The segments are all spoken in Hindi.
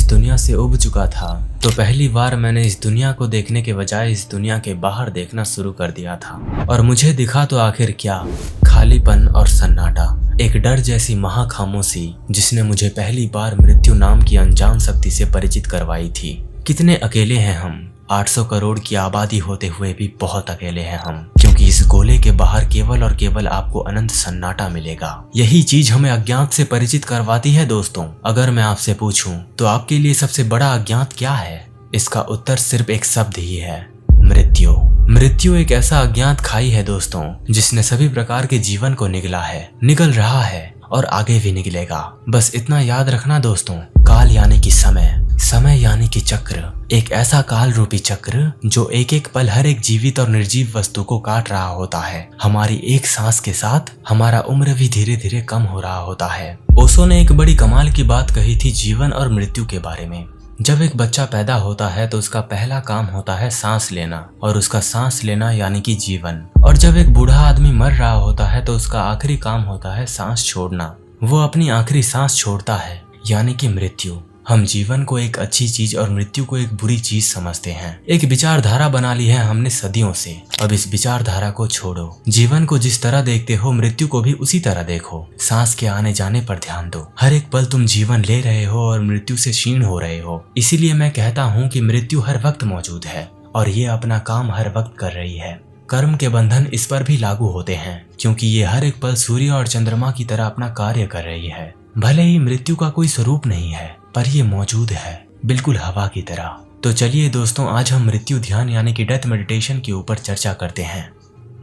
दुनिया से उब चुका था तो पहली बार मैंने इस दुनिया को देखने के बजाय इस दुनिया के बाहर देखना शुरू कर दिया था। और मुझे दिखा तो आखिर क्या, खालीपन और सन्नाटा, एक डर जैसी महाखामोशी जिसने मुझे पहली बार मृत्यु नाम की अनजान शक्ति से परिचित करवाई थी। कितने अकेले हैं हम, 800 करोड़ की आबादी होते हुए भी बहुत अकेले हैं हम, क्योंकि इस गोले के बाहर केवल और केवल आपको अनंत सन्नाटा मिलेगा। यही चीज हमें अज्ञात से परिचित करवाती है दोस्तों। अगर मैं आपसे पूछूं तो आपके लिए सबसे बड़ा अज्ञात क्या है, इसका उत्तर सिर्फ एक शब्द ही है, मृत्यु। मृत्यु एक ऐसा अज्ञात खाई है दोस्तों जिसने सभी प्रकार के जीवन को निगला है, निगल रहा है और आगे भी निकलेगा। बस इतना याद रखना दोस्तों, काल यानी कि समय, समय यानी कि चक्र, एक ऐसा काल रूपी चक्र जो एक एक पल हर एक जीवित और निर्जीव वस्तु को काट रहा होता है। हमारी एक सांस के साथ हमारा उम्र भी धीरे धीरे कम हो रहा होता है। ओशो ने एक बड़ी कमाल की बात कही थी जीवन और मृत्यु के बारे में। जब एक बच्चा पैदा होता है तो उसका पहला काम होता है सांस लेना, और उसका सांस लेना यानी कि जीवन। और जब एक बूढ़ा आदमी मर रहा होता है तो उसका आखिरी काम होता है सांस छोड़ना। वो अपनी आखिरी सांस छोड़ता है यानी कि मृत्यु। हम जीवन को एक अच्छी चीज और मृत्यु को एक बुरी चीज समझते हैं। एक विचारधारा बना ली है हमने सदियों से। अब इस विचारधारा को छोड़ो। जीवन को जिस तरह देखते हो मृत्यु को भी उसी तरह देखो। सांस के आने जाने पर ध्यान दो। हर एक पल तुम जीवन ले रहे हो और मृत्यु से क्षीण हो रहे हो। इसीलिए मैं कहता हूँ कि मृत्यु हर वक्त मौजूद है और ये अपना काम हर वक्त कर रही है। कर्म के बंधन इस पर भी लागू होते हैं, क्योंकि ये हर एक पल सूर्य और चंद्रमा की तरह अपना कार्य कर रही है। भले ही मृत्यु का कोई स्वरूप नहीं है, पर ये मौजूद है, बिल्कुल हवा की तरह। तो चलिए दोस्तों, आज हम मृत्यु ध्यान यानी कि डेथ मेडिटेशन के ऊपर चर्चा करते हैं।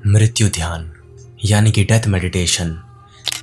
मृत्यु ध्यान यानी कि डेथ मेडिटेशन,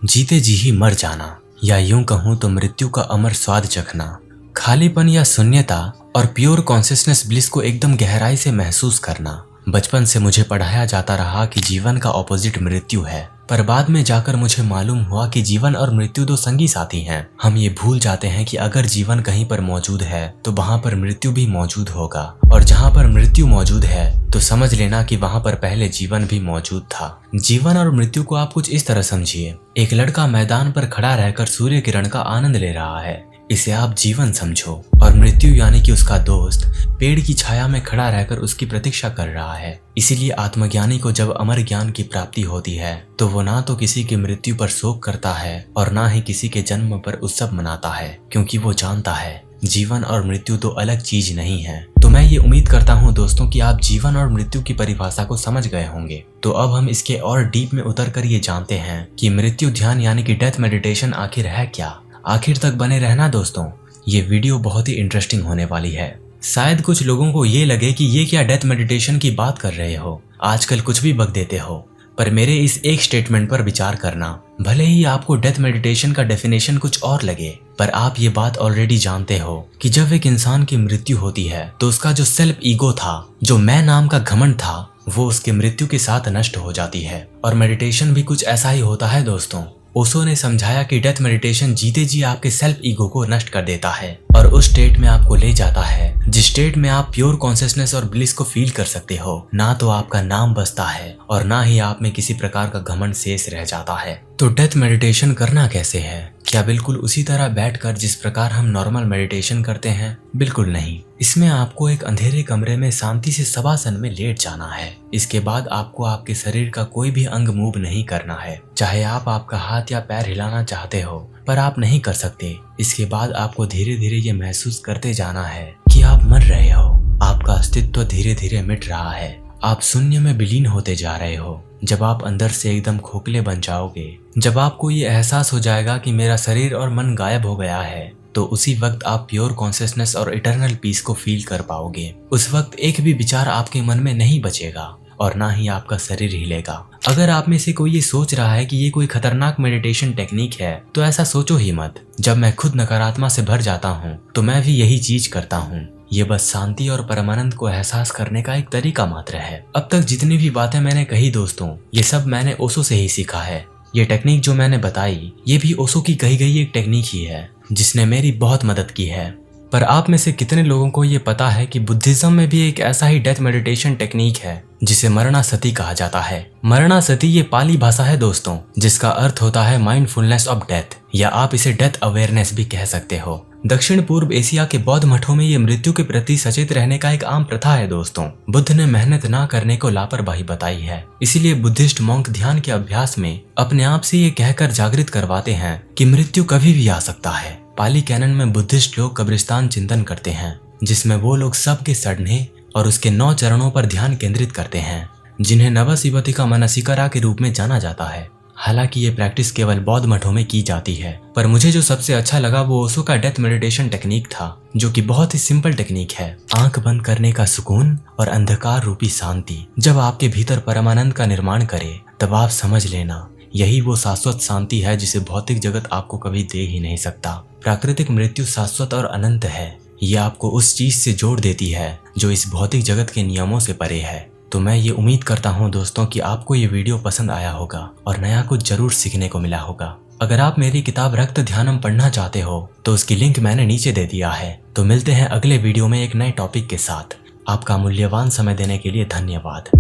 जीते जी ही मर जाना, या यूं कहूं तो मृत्यु का अमर स्वाद चखना, खालीपन या शून्यता और प्योर कॉन्शियसनेस ब्लिस को एकदम गहराई से महसूस करना। बचपन से मुझे पढ़ाया जाता रहा कि जीवन का ऑपोजिट मृत्यु है, पर बाद में जाकर मुझे मालूम हुआ कि जीवन और मृत्यु दो संगी साथी हैं। हम ये भूल जाते हैं कि अगर जीवन कहीं पर मौजूद है तो वहाँ पर मृत्यु भी मौजूद होगा, और जहाँ पर मृत्यु मौजूद है तो समझ लेना कि वहाँ पर पहले जीवन भी मौजूद था। जीवन और मृत्यु को आप कुछ इस तरह समझिए। एक लड़का मैदान पर खड़ा रहकर सूर्य किरण का आनंद ले रहा है, इसे आप जीवन समझो। और मृत्यु यानी कि उसका दोस्त पेड़ की छाया में खड़ा रहकर उसकी प्रतीक्षा कर रहा है। इसीलिए आत्मज्ञानी को जब अमर ज्ञान की प्राप्ति होती है तो वो ना तो किसी की मृत्यु पर शोक करता है और ना ही किसी के जन्म पर उत्सव मनाता है, क्योंकि वो जानता है जीवन और मृत्यु दो अलग चीज नहीं है। तो मैं ये उम्मीद करता हूँ दोस्तों कि आप जीवन और मृत्यु की परिभाषा को समझ गए होंगे। तो अब हम इसके और डीप में उतर कर ये जानते हैं कि मृत्यु ध्यान यानी कि डेथ मेडिटेशन आखिर है क्या। आखिर तक बने रहना दोस्तों, ये वीडियो बहुत ही इंटरेस्टिंग होने वाली है। शायद कुछ लोगों को ये लगे कि ये क्या डेथ मेडिटेशन की बात कर रहे हो, आजकल कुछ भी बक देते हो, पर मेरे इस एक स्टेटमेंट पर विचार करना। भले ही आपको डेथ मेडिटेशन का डेफिनेशन कुछ और लगे, पर आप ये बात ऑलरेडी जानते हो कि जब एक इंसान की मृत्यु होती है तो उसका जो सेल्फ ईगो था, जो मैं नाम का घमंड था, वो उसके मृत्यु के साथ नष्ट हो जाती है। और मेडिटेशन भी कुछ ऐसा ही होता है दोस्तों। ओशो ने समझाया कि डेथ मेडिटेशन जीते जी आपके सेल्फ ईगो को नष्ट कर देता है और उस स्टेट में आपको ले जाता है जिस स्टेट में आप प्योर कॉन्शियसनेस और ब्लिस को फील कर सकते हो। ना तो आपका नाम बचता है और ना ही आप में किसी प्रकार का घमंड शेष रह जाता है। तो डेथ मेडिटेशन करना कैसे है? क्या बिल्कुल उसी तरह बैठकर जिस प्रकार हम नॉर्मल मेडिटेशन करते हैं? बिल्कुल नहीं। इसमें आपको एक अंधेरे कमरे में शांति से शवासन में लेट जाना है। इसके बाद आपको आपके शरीर का कोई भी अंग मूव नहीं करना है। चाहे आप आपका हाथ या पैर हिलाना चाहते हो पर आप नहीं कर सकते। इसके बाद आपको धीरे धीरे ये महसूस करते जाना है कि आप मर रहे हो, आपका अस्तित्व धीरे धीरे मिट रहा है, आप शून्य में विलीन होते जा रहे हो। जब आप अंदर से एकदम खोखले बन जाओगे, जब आपको ये एहसास हो जाएगा कि मेरा शरीर और मन गायब हो गया है, तो उसी वक्त आप प्योर कॉन्शियसनेस और इटर्नल पीस को फील कर पाओगे। उस वक्त एक भी विचार आपके मन में नहीं बचेगा और ना ही आपका शरीर हिलेगा। अगर आप में से कोई ये सोच रहा है कि ये कोई खतरनाक मेडिटेशन टेक्निक है तो ऐसा सोचो ही मत। जब मैं खुद नकारात्मक से भर जाता हूँ तो मैं भी यही चीज करता हूँ। ये बस शांति और परमानंद को एहसास करने का एक तरीका मात्र है। अब तक जितनी भी बातें मैंने कही दोस्तों, ये सब मैंने ओशो से ही सीखा है। ये टेक्निक जो मैंने बताई ये भी ओशो की कही गई एक टेक्निक ही है जिसने मेरी बहुत मदद की है। पर आप में से कितने लोगों को ये पता है कि बुद्धिज्म में भी एक ऐसा ही डेथ मेडिटेशन टेक्निक है जिसे मरणासति कहा जाता है। मरणासति ये पाली भाषा है दोस्तों, जिसका अर्थ होता है माइंडफुलनेस ऑफ डेथ, या आप इसे डेथ अवेयरनेस भी कह सकते हो। दक्षिण पूर्व एशिया के बौद्ध मठों में ये मृत्यु के प्रति सचेत रहने का एक आम प्रथा है दोस्तों। बुद्ध ने मेहनत ना करने को लापरवाही बताई है, इसीलिए बुद्धिस्ट मॉन्क ध्यान के अभ्यास में अपने आप से ये कहकर जागृत करवाते हैं कि मृत्यु कभी भी आ सकता है। पाली कैनन में बुद्धिस्ट लोग कब्रिस्तान चिंतन करते हैं, जिसमें वो लोग सबके सड़ने और उसके 9 चरणों पर ध्यान केंद्रित करते हैं, जिन्हें नवशिवतिका मनसिकरा के रूप में जाना जाता है। हालांकि ये प्रैक्टिस केवल बौद्ध मठों में की जाती है, पर मुझे जो सबसे अच्छा लगा वो ओशो का डेथ मेडिटेशन टेक्निक था, जो कि बहुत ही सिंपल टेक्निक है। आंख बंद करने का सुकून और अंधकार रूपी शांति जब आपके भीतर परमानंद का निर्माण करे, तब आप समझ लेना यही वो शाश्वत शांति है जिसे भौतिक जगत आपको कभी दे ही नहीं सकता। प्राकृतिक मृत्यु शाश्वत और अनंत है। ये आपको उस चीज से जोड़ देती है जो इस भौतिक जगत के नियमों से परे है। तो मैं ये उम्मीद करता हूँ दोस्तों कि आपको ये वीडियो पसंद आया होगा और नया कुछ जरूर सीखने को मिला होगा। अगर आप मेरी किताब रक्त ध्यानम पढ़ना चाहते हो तो उसकी लिंक मैंने नीचे दे दिया है। तो मिलते हैं अगले वीडियो में एक नए टॉपिक के साथ। आपका मूल्यवान समय देने के लिए धन्यवाद।